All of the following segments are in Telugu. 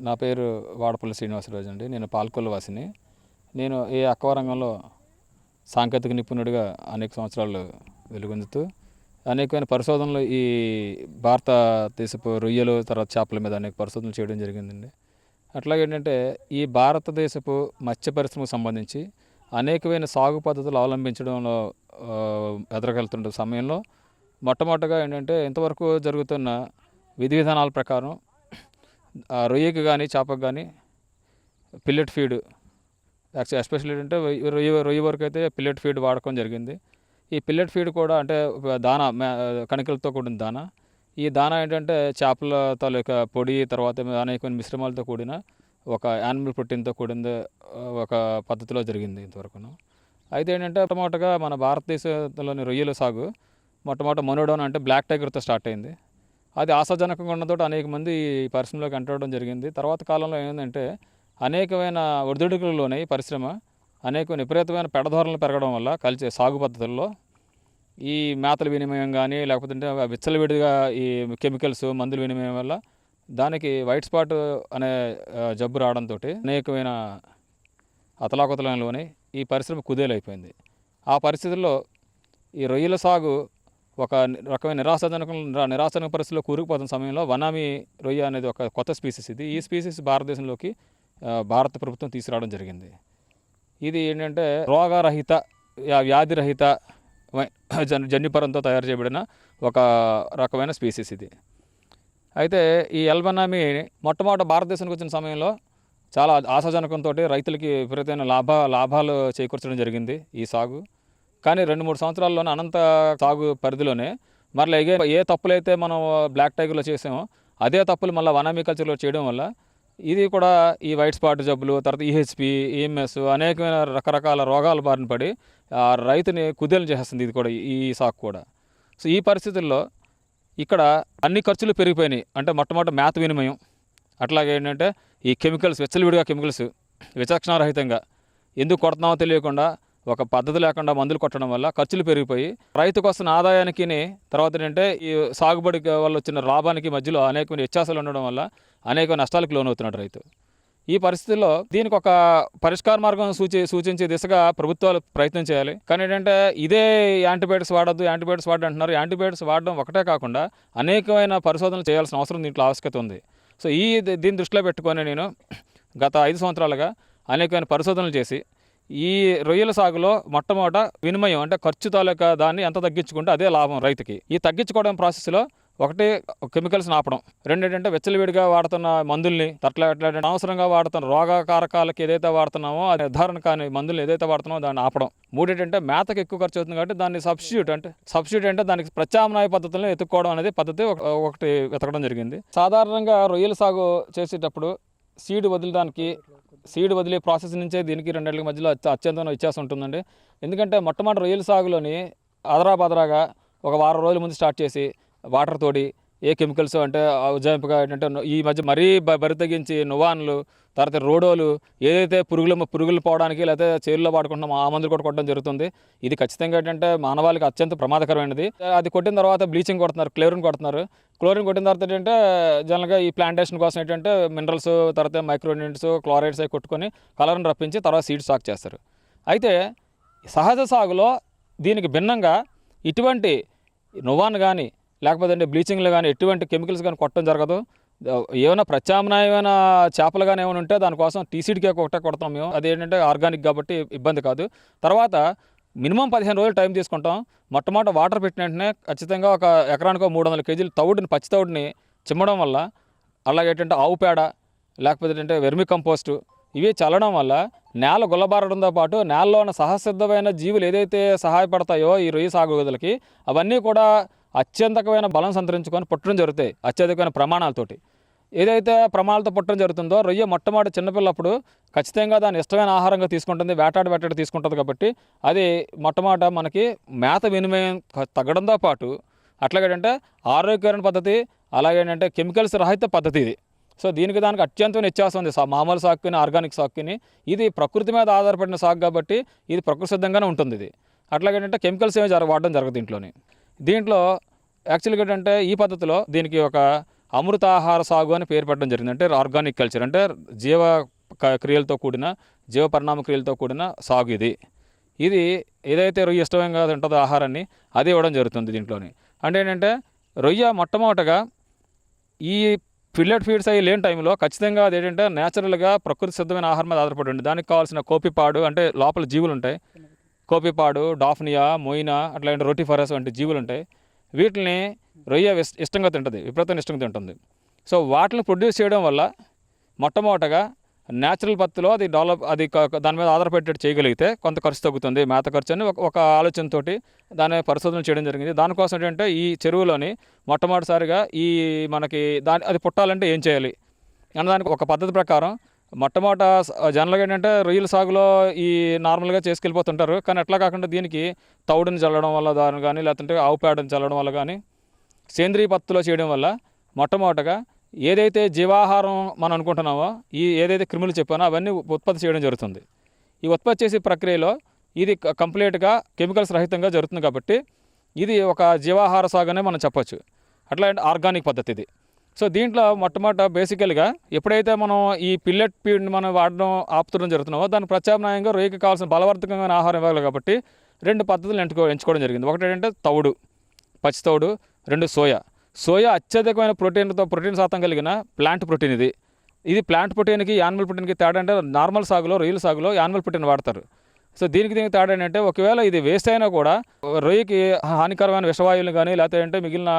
నా పేరు వాడపల్లి శ్రీనివాసరాజు అండి. నేను పాలకొల్లు వాసిని. నేను ఈ అక్వా రంగంలో సాంకేతిక నిపుణుడిగా అనేక సంవత్సరాలు వెలుగొందుతూ అనేకమైన పరిశోధనలు ఈ భారతదేశపు రొయ్యలు తర్వాత చేపల మీద అనేక పరిశోధనలు చేయడం జరిగిందండి. అట్లాగే ఏంటంటే ఈ భారతదేశపు మత్స్య పరిశ్రమకు సంబంధించి అనేకమైన సాగు పద్ధతులు అవలంబించడంలో ఎదురగలుగుతున్న సమయంలో మొట్టమొదటిగా ఏంటంటే ఇంతవరకు జరుగుతున్న విధి విధానాల ప్రకారం రొయ్యకి కానీ చేపకు కానీ పిల్లెట్ ఫీడ్ ఎస్పెషల్లీ ఏంటంటే రొయ్య వరకు అయితే పిల్లెట్ ఫీడ్ వాడకం జరిగింది. ఈ పిల్లెట్ ఫీడ్ కూడా అంటే దానా కణికలతో కూడిన దానా. ఈ దానా ఏంటంటే చేపల తాలూకా పొడి తర్వాత అనేకమైన మిశ్రమాలతో కూడిన ఒక యానిమల్ ప్రోటీన్తో కూడింది ఒక పద్ధతిలో జరిగింది ఇంతవరకును. అయితే ఏంటంటే మొట్టమొదటిగా మన భారతదేశంలోని రొయ్యల సాగు మొట్టమొదటి మొనోడోన్ అంటే బ్లాక్ టైగర్తో స్టార్ట్ అయింది. అది ఆశాజనకంగా ఉన్నతో అనేక మంది ఈ పరిశ్రమలోకి ఎంటవడం జరిగింది. తర్వాత కాలంలో ఏంటంటే అనేకమైన ఒడిదుడుకుల్లోనే ఈ పరిశ్రమ అనేకమైన విపరీతమైన పెడధోరణలు పెరగడం వల్ల సాగు పద్ధతుల్లో ఈ మేతల వినిమయం కానీ లేకపోతే విచ్చలవిడిగా ఈ కెమికల్స్ మందుల వినిమయం వల్ల దానికి వైట్ స్పాట్ అనే జబ్బు రావడంతో అనేకమైన అతలాకుతలంలోనే ఈ పరిశ్రమ కుదేలైపోయింది. ఆ పరిస్థితుల్లో ఈ రొయ్యల సాగు ఒక రకమైన నిరాశజనక పరిస్థితిలో కూరుకుపోతున్న సమయంలో వనామీ రొయ్య అనేది ఒక కొత్త స్పీసీస్ ఇది. ఈ స్పీసీస్ భారతదేశంలోకి భారత ప్రభుత్వం తీసుకురావడం జరిగింది. ఇది ఏంటంటే రోగరహిత వ్యాధిరహిత జన్యుపరంతో తయారు చేయబడిన ఒక రకమైన స్పీసీస్ ఇది. అయితే ఈ ఎల్బనామీ మొట్టమొదటి భారతదేశానికి వచ్చిన సమయంలో చాలా ఆశాజనకంతో రైతులకి విపరీతమైన లాభాలు చేకూర్చడం జరిగింది ఈ సాగు. కానీ 2-3 సంవత్సరాల్లోనే అనంత సాగు పరిధిలోనే మరలా ఏ తప్పులైతే మనం బ్లాక్ టైగర్లో చేసామో అదే తప్పులు మళ్ళీ వనామీ కల్చర్లో చేయడం వల్ల ఇది కూడా ఈ వైట్ స్పాట్ జబ్బులు తర్వాత ఈహెచ్పి ఈఎంఎస్ అనేకమైన రకరకాల రోగాల బారిన పడి రైతుని కుదేలు చేసేస్తుంది ఇది కూడా ఈ సాగు కూడా. సో ఈ పరిస్థితుల్లో ఇక్కడ అన్ని ఖర్చులు పెరిగిపోయినాయి. అంటే మొట్టమొదటి మేత వినిమయం, అట్లాగే ఏంటంటే ఈ కెమికల్స్ విచ్చలవిడిగా కెమికల్స్ విచక్షణారహితంగా ఎందుకు కొడుతున్నామో తెలియకుండా ఒక పద్ధతి లేకుండా మందులు కొట్టడం వల్ల ఖర్చులు పెరిగిపోయి రైతుకు వస్తున్న ఆదాయానికి తర్వాత ఏంటంటే ఈ సాగుబడి వల్ల వచ్చిన లాభానికి మధ్యలో అనేకమైన వ్యత్యాసాలు ఉండడం వల్ల అనేక నష్టాలకు లోనవుతున్నాడు రైతు. ఈ పరిస్థితుల్లో దీనికి ఒక పరిష్కార మార్గం సూచించే దిశగా ప్రభుత్వాలు ప్రయత్నం చేయాలి. కానీ ఏంటంటే ఇదే యాంటీబయాటిక్స్ వాడద్దు అంటున్నారు. యాంటీబయాటిక్స్ వాడడం ఒకటే కాకుండా అనేకమైన పరిశోధనలు చేయాల్సిన అవసరం దీంట్లో ఆవశ్యకత ఉంది. సో దీన్ని దృష్టిలో పెట్టుకొని నేను గత 5 సంవత్సరాలుగా అనేకమైన పరిశోధనలు చేసి ఈ రొయ్యల సాగులో మొట్టమొదట వినిమయం అంటే ఖర్చు తాలూకా దాన్ని ఎంత తగ్గించుకుంటే అదే లాభం రైతుకి. ఈ తగ్గించుకోవడం ప్రాసెస్లో ఒకటి కెమికల్స్ని ఆపడం, రెండు ఏంటంటే విచ్చలవిడిగా వాడుతున్న మందుల్ని అనవసరంగా వాడుతున్న రోగకారకాలకి ఏదైతే వాడుతున్నామో అది నిర్ధారణ కాని మందులు ఏదైతే వాడుతున్నామో దాన్ని ఆపడం. మూడేంటంటే మేతకు ఎక్కువ ఖర్చు అవుతుంది కాబట్టి దాన్ని సబ్స్టిట్యూట్ అంటే దానికి ప్రత్యామ్నాయ పద్ధతులను ఎత్తుక్కోవడం అనేది పద్ధతి ఒకటి వెతకడం జరిగింది. సాధారణంగా రొయ్యల సాగు చేసేటప్పుడు సీడ్ వదిలే ప్రాసెస్ నుంచే దీనికి 2 ఏళ్ల మధ్యలో అత్యంత వ్యత్యాసం ఉంటుందండి. ఎందుకంటే మొట్టమొదటి రొయ్యల సాగులోని అదరాబదరాగా ఒక వారం రోజుల ముందు స్టార్ట్ చేసి వాటర్ తోడి ఏ కెమికల్స్ అంటే ఉజ్జాయింపుగా ఏంటంటే ఈ మధ్య మరీ బరి తగ్గించి నువాన్లు తర్వాత రోడోలు ఏదైతే పురుగులు పోవడానికి లేకపోతే చేరులో వాడుకుంటున్నామో ఆ మందులు కూడా కొట్టడం జరుగుతుంది. ఇది ఖచ్చితంగా ఏంటంటే మానవాళికి అత్యంత ప్రమాదకరమైనది. అది కొట్టిన తర్వాత బ్లీచింగ్ కొడుతున్నారు, క్లోరిన్ కొట్టిన తర్వాత ఏంటంటే జనరల్గా ఈ ప్లాంటేషన్ కోసం ఏంటంటే మినరల్స్ తర్వాత మైక్రోన్యూట్రియంట్స్ క్లోరైడ్స్ అవి కొట్టుకొని కలర్ని రప్పించి తర్వాత సీడ్ సాగు చేస్తారు. అయితే సహజ సాగులో దీనికి భిన్నంగా ఇటువంటి నువాన్ కానీ లేకపోతే బ్లీచింగ్లు కానీ ఎటువంటి కెమికల్స్ కానీ కొట్టడం జరగదు. ఏమైనా ప్రత్యామ్నాయమైన చేపలు కానీ ఏమైనా ఉంటే దానికోసం టీసీడ్ కేక్ ఒకటే కొడతాం మేము. అదేంటంటే ఆర్గానిక్ కాబట్టి ఇబ్బంది కాదు. తర్వాత మినిమం 15 రోజులు టైం తీసుకుంటాం. మొట్టమొదటి వాటర్ పెట్టిన వెంటనే ఖచ్చితంగా ఒక ఎకరానికి 300 కేజీలు పచ్చి తౌడుని చిమ్మడం వల్ల అలాగే ఏంటంటే ఆవు పేడ లేకపోతే ఏంటంటే వెర్మి కంపోస్టు ఇవి చల్లడం వల్ల నేల గుల్లబారడంతో పాటు నేలలో ఉన్న సహసిద్ధమైన జీవులు ఏదైతే సహాయపడతాయో ఈ రొయ్య సాగుదలకి అవన్నీ కూడా అత్యంతకమైన బలం సంతరించుకొని పుట్టడం జరుగుతాయి. అత్యధికమైన ప్రమాణాలతోటి ఏదైతే ప్రమాణాలతో పుట్టడం జరుగుతుందో రొయ్య మొట్టమొదటి చిన్నపిల్లప్పుడు ఖచ్చితంగా దాని ఇష్టమైన ఆహారంగా తీసుకుంటుంది, వేటాడి తీసుకుంటుంది. కాబట్టి అది మొట్టమొదట మనకి మేత వినిమయం తగ్గడంతో పాటు అట్లాగేంటంటే ఆరోగ్యకరమైన పద్ధతి అలాగేంటంటే కెమికల్స్ రహిత పద్ధతి ఇది. సో దీనికి దానికి అత్యంత వ్యత్యాసం ఉంది మామూలు సాగుని ఆర్గానిక్ సాగుని. ఇది ప్రకృతి మీద ఆధారపడిన సాగు కాబట్టి ఇది ప్రకృతి సిద్ధంగానే ఉంటుంది. ఇది అట్లాగేంటంటే కెమికల్స్ ఏమి వాడడం జరగదు దీంట్లో యాక్చువల్గా ఏంటంటే ఈ పద్ధతిలో దీనికి ఒక అమృతాహార సాగు అని పేరు పెట్టడం జరిగింది. అంటే ఆర్గానిక్ కల్చర్, అంటే జీవ క్రియలతో కూడిన, జీవ పరిణామ క్రియలతో కూడిన సాగు ఇది. ఇది ఏదైతే రొయ్య ఇష్టంగా ఉంటుందో ఆహారాన్ని అది ఇవ్వడం జరుగుతుంది దీంట్లోని. అంటే ఏంటంటే రొయ్య మొట్టమొదటగా ఈ ఫిల్లెట్ ఫీడ్స్ అయ్యి లేని టైంలో ఖచ్చితంగా అది ఏంటంటే నేచురల్గా ప్రకృతి సిద్ధమైన ఆహారం మీద ఆధారపడి ఉంటుంది. దానికి కావాల్సిన కోపిపాడు, అంటే లోపల జీవులు ఉంటాయి, కోపిపాడు, డాఫ్నియా, మొయినా, అట్లాంటి రోటిఫరస్ వంటి జీవులు ఉంటాయి. వీటిని రొయ్య ఇష్టంగా తింటుంది, విపరీతంగా ఇష్టంగా తింటుంది. సో వాటిని ప్రొడ్యూస్ చేయడం వల్ల మొట్టమొదటగా న్యాచురల్ పత్తిలో అది దాని మీద ఆధారపడేటట్టు చేయగలిగితే కొంత ఖర్చు తగ్గుతుంది, మేత ఖర్చు అని ఒక ఆలోచనతోటి దాని పరిశోధనలు చేయడం జరిగింది. దానికోసం ఏంటంటే ఈ చెరువులోని మొట్టమొదటిసారిగా మనకి అది పుట్టాలంటే ఏం చేయాలి అన్నదానికి ఒక పద్ధతి ప్రకారం మొట్టమొదట జనరల్గా ఏంటంటే రొయ్యల సాగులో నార్మల్గా చేసుకెళ్ళిపోతుంటారు. కానీ అట్లా కాకుండా దీనికి తౌడుని చల్లడం వల్ల దాని కానీ, లేదంటే ఆవు పేడని చల్లడం వల్ల కానీ, సేంద్రీయ పత్తిలో చేయడం వల్ల మొట్టమొదటగా ఏదైతే జీవాహారం మనం అనుకుంటున్నామో ఏదైతే క్రిములు చెప్పానో అవన్నీ ఉత్పత్తి చేయడం జరుగుతుంది. ఈ ఉత్పత్తి చేసే ప్రక్రియలో ఇది కంప్లీట్గా కెమికల్స్ రహితంగా జరుగుతుంది. కాబట్టి ఇది ఒక జీవాహార సాగునే మనం చెప్పొచ్చు. అట్లా ఆర్గానిక్ పద్ధతి ఇది. సో దీంట్లో మొట్టమొదట బేసికల్గా ఎప్పుడైతే మనం ఈ పిల్లెట్ ఫీడ్ని మనం వాడడం ఆపుతుండడం జరుగుతున్నామో దానికి ప్రత్యామ్నాయంగా రొయ్యకి కావాల్సిన బలవర్ధకమైన ఆహారం ఇవ్వాలి. కాబట్టి 2 పద్ధతులు ఎంచుకోవడం జరిగింది. ఒకటి ఏంటంటే తౌడు, పచ్చి తౌడు, 2 సోయా అత్యధికమైన ప్రోటీన్ శాతం కలిగిన ప్లాంట్ ప్రోటీన్ ఇది ప్లాంట్ ప్రోటీన్కి యానిమల్ ప్రోటీన్కి తేడా అంటే నార్మల్ సాగులో, రొయ్యల సాగులో యానిమల్ ప్రోటీన్ వాడతారు. సో దీనికి తేడా ఏంటంటే ఒకవేళ ఇది వేస్ట్ అయినా కూడా రొయ్యకి హానికరమైన విషవాయువులు కానీ, లేకపోతే మిగిలిన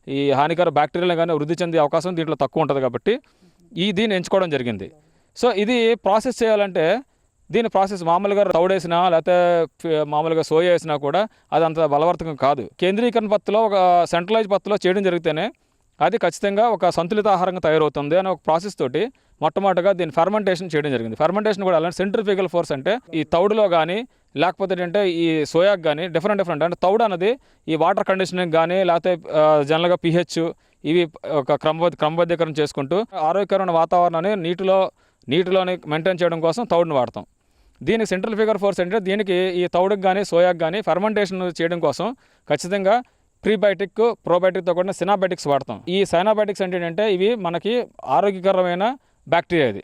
ఈ హానికర బ్యాక్టీరియాలు కానీ వృద్ధి చెందే అవకాశం దీంట్లో తక్కువ ఉంటుంది. కాబట్టి దీన్ని ఎంచుకోవడం జరిగింది. సో ఇది ప్రాసెస్ చేయాలంటే దీని ప్రాసెస్ మామూలుగా తౌడేసినా లేకపోతే మామూలుగా సోయా వేసినా కూడా అది అంత బలవర్ధకం కాదు. కేంద్రీకరణ పత్తిలో ఒక సెంట్రలైజ్ పత్తిలో చేయడం జరిగితేనే అది ఖచ్చితంగా ఒక సంతులిత ఆహారంగా తయారవుతుంది అనే ఒక ప్రాసెస్ తోటి మొట్టమొదటిగా దీన్ని ఫెర్మెంటేషన్ చేయడం జరిగింది. ఫెర్మెంటేషన్ కూడా అలాంటి సెంట్రిఫ్యూగల్ ఫోర్స్, అంటే ఈ తౌడులో కానీ లేకపోతే ఏంటంటే ఈ సోయాకి కానీ డిఫరెంట్ అంటే తౌడు అనేది ఈ వాటర్ కండిషనింగ్ కానీ, లేకపోతే జనరల్గా pH ఇవి ఒక క్రమబద్ధీకరణ చేసుకుంటూ ఆరోగ్యకరమైన వాతావరణాన్ని నీటిలోని మెయింటైన్ చేయడం కోసం తౌడుని వాడతాం. దీనికి సెంట్రిఫ్యూగల్ ఫోర్స్ అంటే దీనికి ఈ తౌడుకి కానీ సోయాకి కానీ ఫెర్మెంటేషన్ చేయడం కోసం ఖచ్చితంగా ప్రీబయోటిక్, ప్రోబయోటిక్తో కూడిన సినాబయోటిక్స్ వాడతాం. ఈ సైనాబయోటిక్స్ అంటే ఇవి మనకి ఆరోగ్యకరమైన బ్యాక్టీరియా. ఇది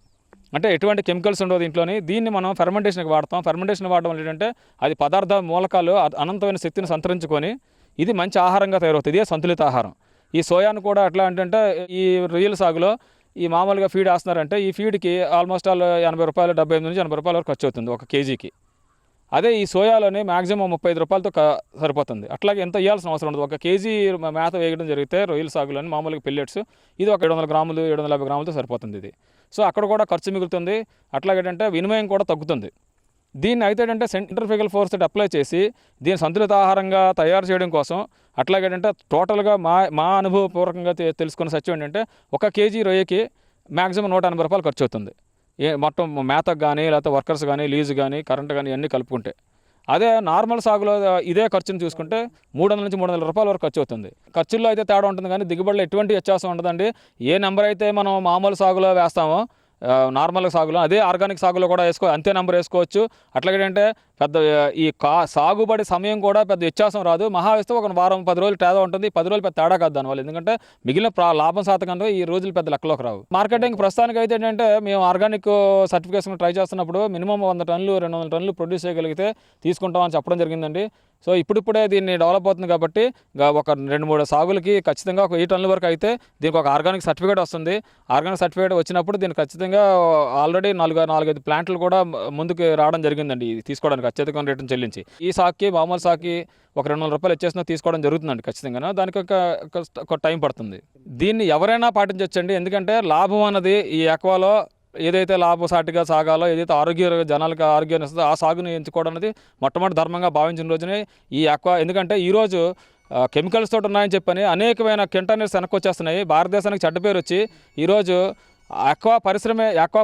అంటే ఎటువంటి కెమికల్స్ ఉండవు దీంట్లోని. దీన్ని మనం ఫెర్మెంటేషన్కి వాడతాం. ఫెర్మెంటేషన్ వాడడం వల్ల ఏంటంటే అది పదార్థ మూలకాలు అనంతమైన శక్తిని సంతరించుకొని ఇది మంచి ఆహారంగా తయారవుతుంది. ఇదే సంతులిత ఆహారం. ఈ సోయాను కూడా ఎట్లా అంటే ఈ రొయ్యల సాగులో ఈ మామూలుగా ఫీడ్ వేస్తున్నారంటే ఈ ఫీడ్కి ఆల్మోస్ట్ 80 రూపాయలు, 75 నుంచి 80 రూపాయల వరకు ఖర్చు అవుతుంది 1 కేజీకి. అదే ఈ సోయాలోనే మ్యాక్సిమం 35 రూపాయలతో సరిపోతుంది. అట్లాగే ఎంత ఇవ్వాల్సిన అవసరం ఉండదు. 1 కేజీ మేత వేయడం జరిగితే రొయ్యల సాగులోని మామూలుగా పెల్లెట్స్ ఇది ఒక 700 గ్రాములు, 750 గ్రాములతో సరిపోతుంది ఇది. సో అక్కడ కూడా ఖర్చు మిగులుతుంది. అట్లాగేంటే వినిమయం కూడా తగ్గుతుంది. దీన్ని అయితే ఏంటంటే సెంట్రిఫ్యూగల్ ఫోర్స్ అప్లై చేసి దీన్ని సంతులిత ఆహారంగా తయారు చేయడం కోసం అట్లాగేంటే టోటల్గా మా అనుభవపూర్వకంగా తెలుసుకున్న సత్యం ఏంటంటే 1 కేజీ రొయ్యకి మ్యాక్సిమం 180 రూపాయలు ఖర్చు అవుతుంది. మొత్తం మేతకు కానీ, లేకపోతే వర్కర్స్ కానీ, లీజు కానీ, కరెంట్ కానీ అన్నీ కలుపుకుంటే. అదే నార్మల్ సాగులో ఇదే ఖర్చును చూసుకుంటే 300 నుంచి 300 రూపాయల వరకు ఖర్చు అవుతుంది. ఖర్చుల్లో అయితే తేడా ఉంటుంది కానీ దిగుబడిలో ఎటువంటి వ్యత్యాసం ఉండదండి. ఏ నెంబర్ అయితే మనం మామూలు సాగులో వేస్తామో నార్మల్ సాగులో అదే ఆర్గానిక్ సాగులో కూడా అంతే నెంబర్ వేసుకోవచ్చు. అట్లాగేంటే పెద్ద సాగుబడి సమయం కూడా పెద్ద వ్యత్యాసం రాదు. మహా వేస్తే ఒక వారం 10 రోజులు తేడా ఉంటుంది. 10 రోజులు పెద్ద తేడా కాదు దానివల్ల. ఎందుకంటే మిగిలిన లాభం శాతం ఈ రోజులు పెద్ద లెక్కలోకి రావు. మార్కెటింగ్ ప్రస్తుతానికి అయితే ఏంటంటే మేము ఆర్గానిక్ సర్టిఫికేషన్ ట్రై చేస్తున్నప్పుడు మినిమం 100 టన్నులు 200 టన్నులు ప్రొడ్యూస్ చేయగలిగితే తీసుకుంటామని చెప్పడం జరిగిందండి. సో ఇప్పుడిప్పుడే దీన్ని డెవలప్ అవుతుంది కాబట్టి ఒక 2-3 సాగులకి ఖచ్చితంగా ఒక 8 టన్నుల వరకు అయితే దీనికి ఒక ఆర్గానిక్ సర్టిఫికేట్ వస్తుంది. ఆర్గానిక్ సర్టిఫికేట్ వచ్చినప్పుడు దీనికి ఖచ్చితంగా ఆల్రెడీ 4-5 ప్లాంట్లు కూడా ముందుకు రావడం జరిగిందండి తీసుకోవడానికి అత్యధికమైన రేటును చెల్లించి. ఈ సాగుకి మామూలు సాగుకి ఒక 200 రూపాయలు ఇచ్చేసినా తీసుకోవడం జరుగుతుందండి ఖచ్చితంగా. దానికి ఒక టైం పడుతుంది. దీన్ని ఎవరైనా పాటించవచ్చండి. ఎందుకంటే లాభం అన్నది ఈ ఆక్వాలో ఏదైతే లాభసాటిగా సాగాలో, ఏదైతే జనాలకు ఆరోగ్యాన్ని ఇస్తుందో ఆ సాగుని ఎంచుకోవడం అనేది మొట్టమొదటి ధర్మంగా భావించిన రోజునే ఈ ఆక్వా. ఎందుకంటే ఈరోజు కెమికల్స్ తోటి ఉన్నాయని చెప్పని అనేకమైన కంటైనర్స్ వెనక్కి వచ్చేస్తున్నాయి. భారతదేశానికి చెడ్డ పేరు వచ్చి ఈరోజు ఎక్కువ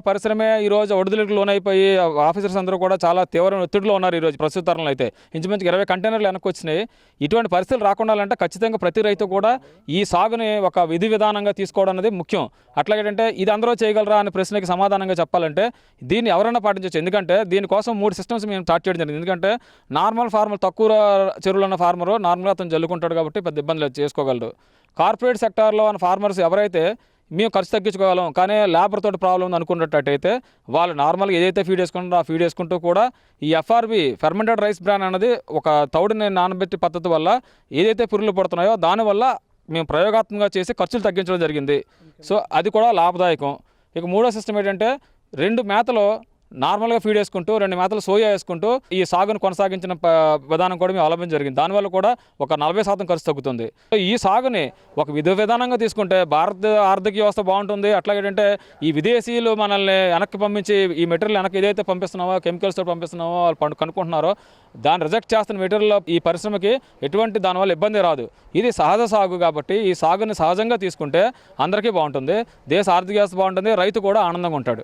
పరిశ్రమే ఈరోజు ఒడిదుడుకులకు లోనైపోయి ఆఫీసర్స్ అందరూ కూడా చాలా తీవ్రమైన ఒత్తిడిలో ఉన్నారు ఈరోజు ప్రస్తుత తరంలో అయితే. ఇంచుమించు 20 కంటైనర్లు వెనక్కి వచ్చినాయి. ఇటువంటి పరిస్థితులు రాకుండా అంటే ఖచ్చితంగా ప్రతి రైతు కూడా ఈ సాగుని ఒక విధి విధానంగా తీసుకోవడం అనేది ముఖ్యం. అట్లాగేంటే ఇది అందరూ చేయగలరా అనే ప్రశ్నకి సమాధానంగా చెప్పాలంటే దీన్ని ఎవరైనా పాటించవచ్చు. ఎందుకంటే దీనికోసం 3 సిస్టమ్స్ మేము స్టార్ట్ చేయడం జరిగింది. ఎందుకంటే నార్మల్ ఫార్మర్, తక్కువ చెరువులు ఉన్న ఫార్మరు నార్మల్గా అతను జల్లుకుంటాడు కాబట్టి పెద్ద ఇబ్బంది లేదు, చేసుకోగలడు. కార్పొరేట్ సెక్టార్లో ఉన్న ఫార్మర్స్ ఎవరైతే మేము ఖర్చు తగ్గించుకోగలం కానీ లేబర్ తోటి ప్రాబ్లం ఉంది అనుకున్నట్టయితే వాళ్ళు నార్మల్గా ఏదైతే ఫీడ్ వేసుకుంటారో ఆ ఫీడ్ వేసుకుంటూ కూడా ఈ ఎఫ్ఆర్బి ఫెర్మెంటెడ్ రైస్ బ్రాన్ అనేది ఒక తౌడుని నానబెట్టి పద్ధతి వల్ల ఏదైతే పురుగులు పడుతున్నాయో దానివల్ల మేము ప్రయోగాత్మకంగా చేసి ఖర్చులు తగ్గించడం జరిగింది. సో అది కూడా లాభదాయకం. ఇక మూడో సిస్టమ్ ఏంటంటే 2 మేతలు నార్మల్గా ఫీడ్ వేసుకుంటూ 2 మేతలు సోయా వేసుకుంటూ ఈ సాగును కొనసాగించిన విధానం కూడా మేము అవలంబించడం జరిగింది. దానివల్ల కూడా ఒక 40% ఖర్చు తగ్గుతుంది. ఈ సాగుని ఒక విధి విధానంగా తీసుకుంటే భారత ఆర్థిక వ్యవస్థ బాగుంటుంది. అట్లాగేంటే ఈ విదేశీయులు మనల్ని వెనక్కి పంపించి ఈ మెటీరియల్ వెనక్కి ఏదైతే పంపిస్తున్నామో కెమికల్స్తో పంపిస్తున్నామో వాళ్ళు కనుక్కుంటున్నారో దాన్ని రిజెక్ట్ చేస్తున్న మెటీరియల్ ఈ పరిశ్రమకి ఎటువంటి దానివల్ల ఇబ్బంది రాదు. ఇది సహజ సాగు కాబట్టి ఈ సాగుని సహజంగా తీసుకుంటే అందరికీ బాగుంటుంది, దేశ ఆర్థిక వ్యవస్థ బాగుంటుంది, రైతు కూడా ఆనందంగా ఉంటాడు.